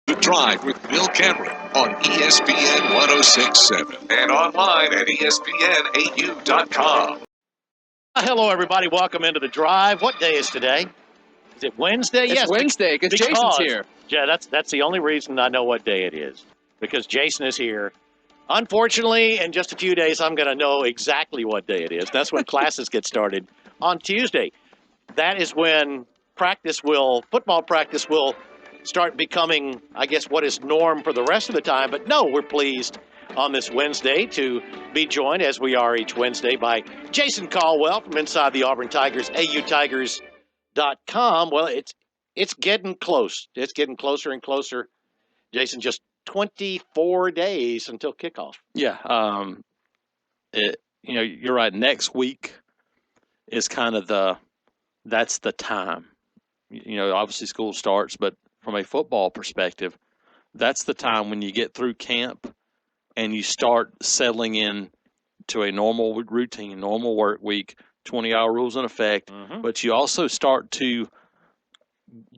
The Drive with Bill Cameron on ESPN 1067 and online at ESPNAU.com. Hello, everybody. Welcome into The Drive. What day is today? Is it Wednesday? It's yes, Wednesday because Jason's here. Yeah, that's the only reason I know what day it is, because Jason is here. Unfortunately, in just a few days, I'm going to know exactly what day it is. That's when classes get started on Tuesday. That is when football practice will start becoming, I guess, what is norm for the rest of the time. But no, we're pleased on this Wednesday to be joined, as we are each Wednesday, by Jason Caldwell from inside the Auburn Tigers, autigers.com. Well, it's getting close. It's getting closer and closer. Jason, just 24 days until kickoff. Yeah, you're right. Next week is kind of that's the time. Obviously school starts, but from a football perspective, that's the time when you get through camp and you start settling in to a normal routine, normal work week, 20-hour rules in effect, but you also start to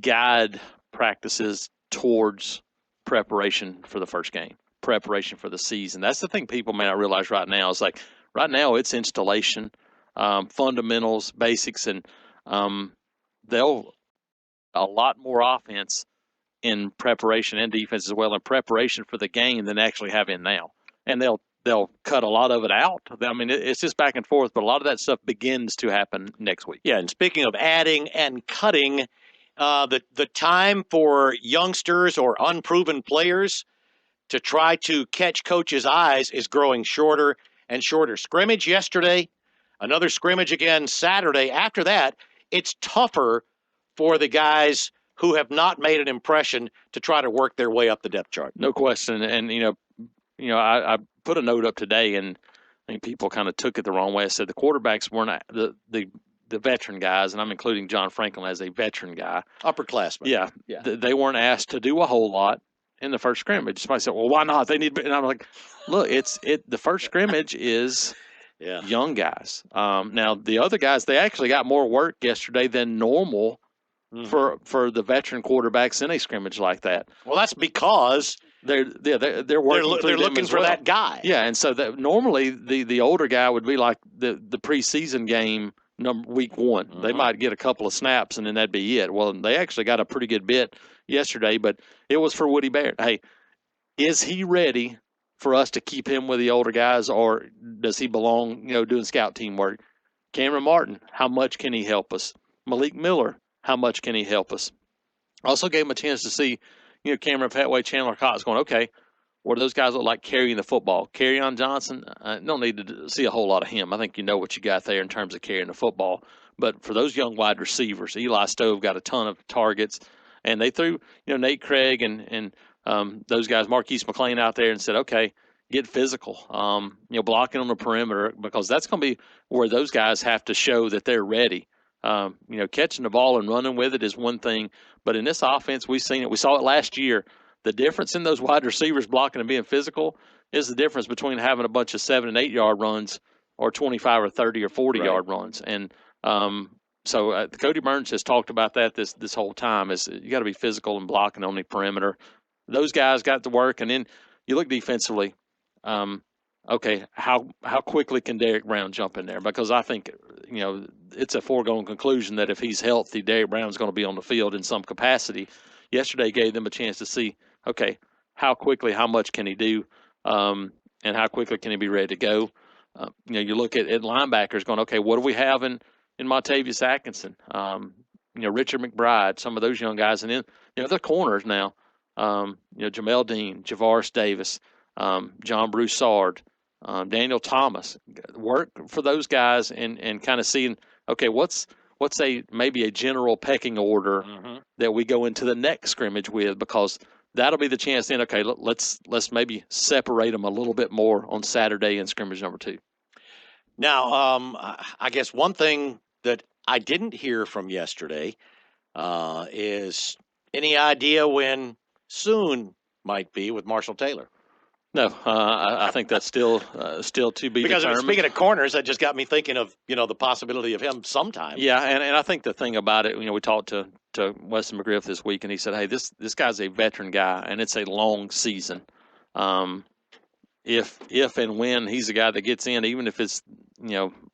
guide practices towards preparation for the first game, preparation for the season. That's the thing people may not realize right now. Is like right now it's installation, fundamentals, basics, and they'll a lot more offense in preparation and defense as well in preparation for the game than they actually have in now. And they'll cut a lot of it out. I mean, it's just back and forth, but a lot of that stuff begins to happen next week. Yeah, and speaking of adding and cutting, the time for youngsters or unproven players to try to catch coaches' eyes is growing shorter and shorter. Scrimmage yesterday, another scrimmage again Saturday. After that, it's tougher for the guys who have not made an impression to try to work their way up the depth chart. No question. And, I put a note up today, and I think people kind of took it the wrong way. I said the quarterbacks weren't the veteran guys, and I'm including John Franklin as a veteran guy. Upperclassmen. Yeah. They weren't asked to do a whole lot in the first scrimmage. Somebody said, well, why not? They need – and I'm like, look, the first scrimmage is young guys. Now, the other guys, they actually got more work yesterday than normal for the veteran quarterbacks in a scrimmage like that. Well, that's because they're working. They're looking for that guy. Yeah, and so that normally the older guy would be like the preseason game week one. They might get a couple of snaps and then that'd be it. Well, they actually got a pretty good bit yesterday, but it was for Woody Barrett. Hey, is he ready for us to keep him with the older guys, or does he belong, doing scout team work? Cameron Martin, how much can he help us? Malik Miller, how much can he help us? Also gave him a chance to see, Cameron Petway, Chandler Cox going, okay, what do those guys look like carrying the football? Kerryon Johnson, don't need to see a whole lot of him. I think you know what you got there in terms of carrying the football. But for those young wide receivers, Eli Stove got a ton of targets, and they threw, Nate Craig and those guys, Marquise McLean out there and said, okay, get physical, blocking on the perimeter, because that's going to be where those guys have to show that they're ready. Catching the ball and running with it is one thing, but in this offense, we've seen it. We saw it last year. The difference in those wide receivers blocking and being physical is the difference between having a bunch of 7 and 8 yard runs or 25 or 30 or 40 yard runs. And so Cody Burns has talked about that this whole time. Is you got to be physical and blocking on the perimeter. Those guys got to work, and then you look defensively. Okay, how quickly can Derek Brown jump in there? Because I think, it's a foregone conclusion that if he's healthy, Derek Brown's going to be on the field in some capacity. Yesterday gave them a chance to see, okay, how quickly, how much can he do, and how quickly can he be ready to go? You look at linebackers going, okay, what do we have in Montavious Atkinson, Richard McBride, some of those young guys, and then the corners now, Jamel Dean, Javaris Davis, John Broussard, Daniel Thomas. Work for those guys and kind of seeing, okay, what's maybe a general pecking order that we go into the next scrimmage with, because that'll be the chance then, okay, let's maybe separate them a little bit more on Saturday in scrimmage number 2. Now, I guess one thing that I didn't hear from yesterday is any idea when soon might be with Marshall Taylor? No, I think that's still to be Because determined. speaking of corners, that just got me thinking of the possibility of him sometime. Yeah, and I think the thing about it, we talked to Weston McGriff this week, and he said, "Hey, this guy's a veteran guy, and it's a long season. Um, if and when he's a guy that gets in, even if it's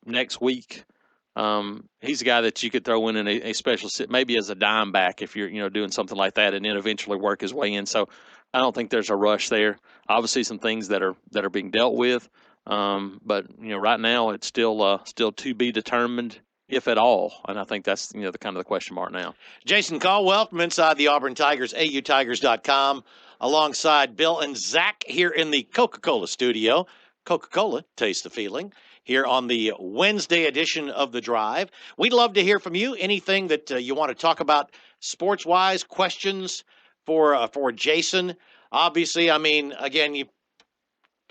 next week, he's a guy that you could throw in a special maybe as a dime back if you're doing something like that, and then eventually work his way in. So I don't think there's a rush there. Obviously, some things that are being dealt with, but right now it's still to be determined if at all, and I think that's the kind of the question mark now. Jason Caldwell from inside the Auburn Tigers, AUTigers.com, alongside Bill and Zach here in the Coca-Cola studio. Coca-Cola, taste the feeling, here on the Wednesday edition of The Drive. We'd love to hear from you. Anything that you want to talk about sports-wise, questions for Jason. Obviously, I mean, again,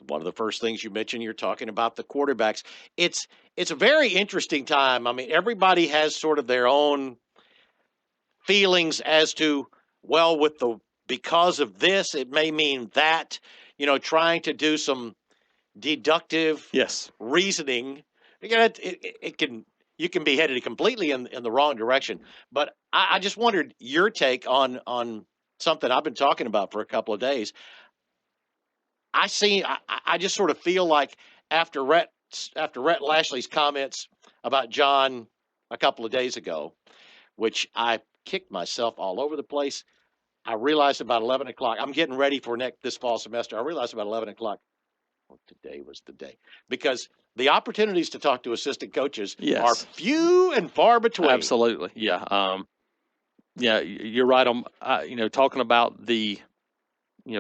one of the first things you mentioned, you're talking about the quarterbacks. It's a very interesting time. I mean, everybody has sort of their own feelings as to, well, because of this, it may mean that, trying to do some deductive reasoning. You can be headed completely in the wrong direction. But I just wondered your take on something I've been talking about for a couple of days. I just sort of feel like after Rhett Lashley's comments about John a couple of days ago, which I kicked myself all over the place. I realized about 11 o'clock. I'm getting ready for this fall semester. I realized about 11 o'clock. Well, today was the day, because the opportunities to talk to assistant coaches are few and far between. Absolutely, yeah. Yeah, you're right on. Talking about the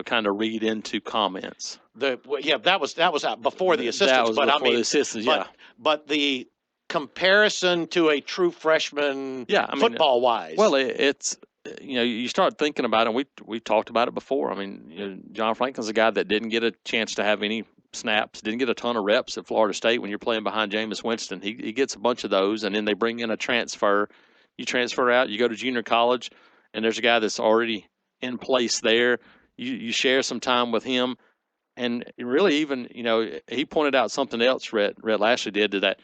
kind of read into comments. That was before the assistants. That was before the assistants. Yeah, but the comparison to a true freshman, football wise. Well, it's you start thinking about it. We talked about it before. I mean, John Franklin's a guy that didn't get a chance to have any snaps, didn't get a ton of reps at Florida State when you're playing behind Jameis Winston. He gets a bunch of those, and then they bring in a transfer. You transfer out, you go to junior college, and there's a guy that's already in place there. You share some time with him, and really even he pointed out something else Rhett Lashley did to that.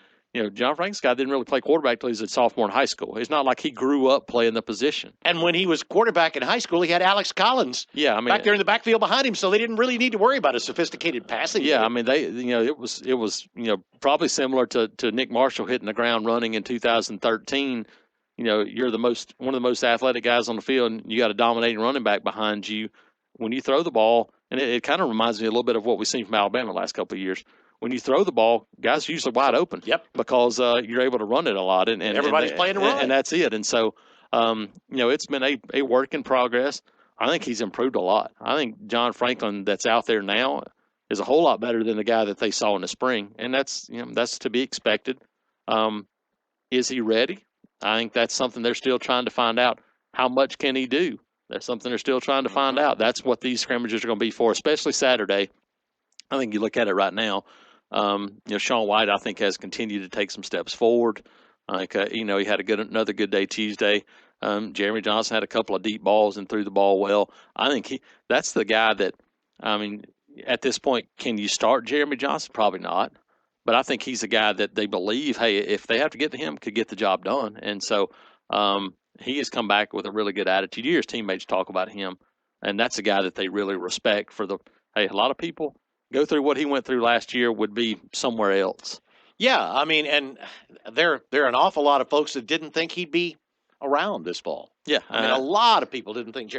John Frank's guy didn't really play quarterback till he was a sophomore in high school. It's not like he grew up playing the position. And when he was quarterback in high school, he had Alex Collins back there in the backfield behind him, so they didn't really need to worry about a sophisticated passing game. I mean, it was probably similar to Nick Marshall hitting the ground running in 2013. You're one of the most athletic guys on the field, and you got a dominating running back behind you. When you throw the ball, and it kind of reminds me a little bit of what we've seen from Alabama the last couple of years. When you throw the ball, guys are usually wide open. Yep. Because you're able to run it a lot, and everybody's playing to run, and that's it. And so, it's been a work in progress. I think he's improved a lot. I think John Franklin that's out there now is a whole lot better than the guy that they saw in the spring, and that's to be expected. Is he ready? I think that's something they're still trying to find out. How much can he do? That's something they're still trying to find out. That's what these scrimmages are going to be for, especially Saturday. I think you look at it right now. Sean White, I think, has continued to take some steps forward. He had another good day Tuesday. Jeremy Johnson had a couple of deep balls and threw the ball well. I think that's the guy that, at this point, can you start Jeremy Johnson? Probably not. But I think he's a guy that they believe, hey, if they have to get to him, could get the job done. And so he has come back with a really good attitude. You hear his teammates talk about him, and that's a guy that they really respect a lot of people go through what he went through last year would be somewhere else. Yeah, I mean, and there are an awful lot of folks that didn't think he'd be around this fall. Yeah. I mean, a lot of people didn't think.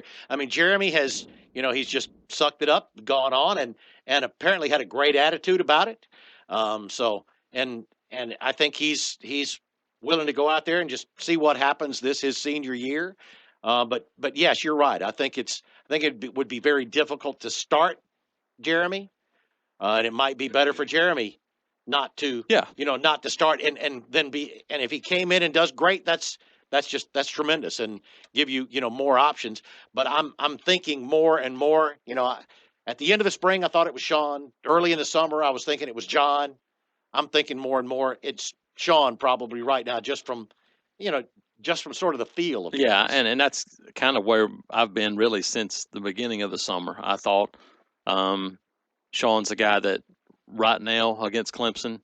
Jeremy has, he's just sucked it up, gone on, and apparently had a great attitude about it. And I think he's willing to go out there and just see what happens his senior year. But yes, you're right. I think it would be very difficult to start Jeremy. And it might be better for Jeremy not to start and then and if he came in and does great, that's tremendous and give you, more options. But I'm thinking more and more, at the end of the spring, I thought it was Sean. Early in the summer, I was thinking it was John. I'm thinking more and more it's Sean probably right now, just from sort of the feel of things. And that's kind of where I've been really since the beginning of the summer. I thought, Sean's the guy that right now against Clemson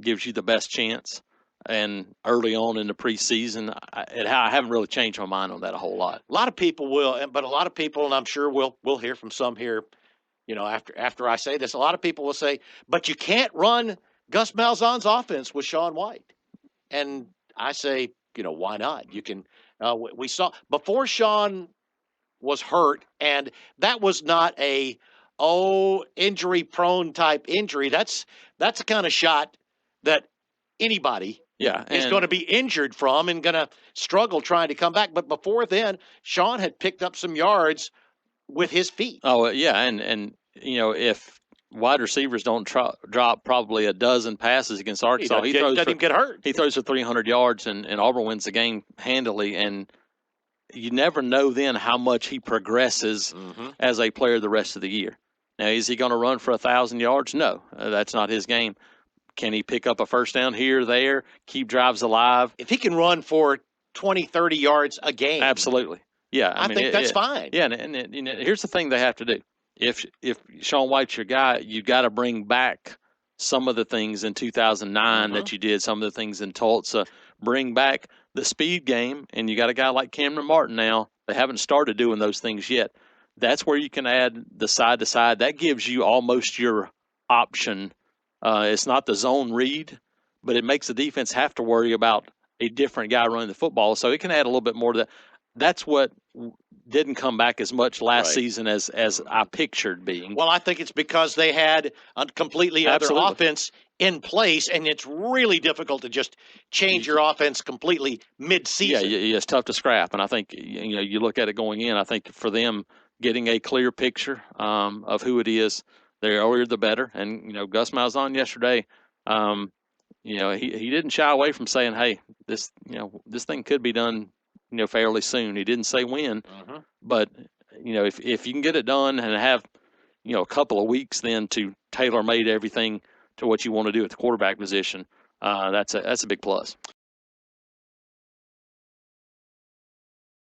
gives you the best chance. And early on in the preseason, I haven't really changed my mind on that a whole lot. A lot of people will, but a lot of people, and I'm sure we'll hear from some here, after I say this, a lot of people will say, but you can't run Gus Malzahn's offense with Sean White. And I say, why not? You can. We saw before Sean was hurt, and that was not a injury prone type injury. That's the kind of shot that anybody is going to be injured from and going to struggle trying to come back. But before then, Sean had picked up some yards with his feet. Oh yeah, and if wide receivers don't drop probably a dozen passes against Arkansas, he doesn't even get hurt. He throws for 300 yards, and Auburn wins the game handily. And you never know then how much he progresses as a player the rest of the year. Now, is he going to run for 1,000 yards? No, that's not his game. Can he pick up a first down here or there, keep drives alive? If he can run for 20, 30 yards a game. Absolutely. Yeah, I think that's fine. Yeah, and here's the thing they have to do. If Sean White's your guy, you got to bring back some of the things in 2009 that you did, some of the things in Tulsa. Bring back the speed game, and you got a guy like Cameron Martin now. They haven't started doing those things yet. That's where you can add the side-to-side. That gives you almost your option. It's not the zone read, but it makes the defense have to worry about a different guy running the football. So it can add a little bit more to that. That's what didn't come back as much last season as I pictured being. Well, I think it's because they had a completely other offense in place, and it's really difficult to just change your offense completely mid-season. Yeah, it's tough to scrap. And I think you look at it going in, I think for them getting a clear picture of who it is, the earlier the better. And, Gus Malzahn yesterday, he didn't shy away from saying, hey, this thing could be done fairly soon. He didn't say when, but if you can get it done and have a couple of weeks then to tailor-made everything to what you want to do at the quarterback position, that's a big plus.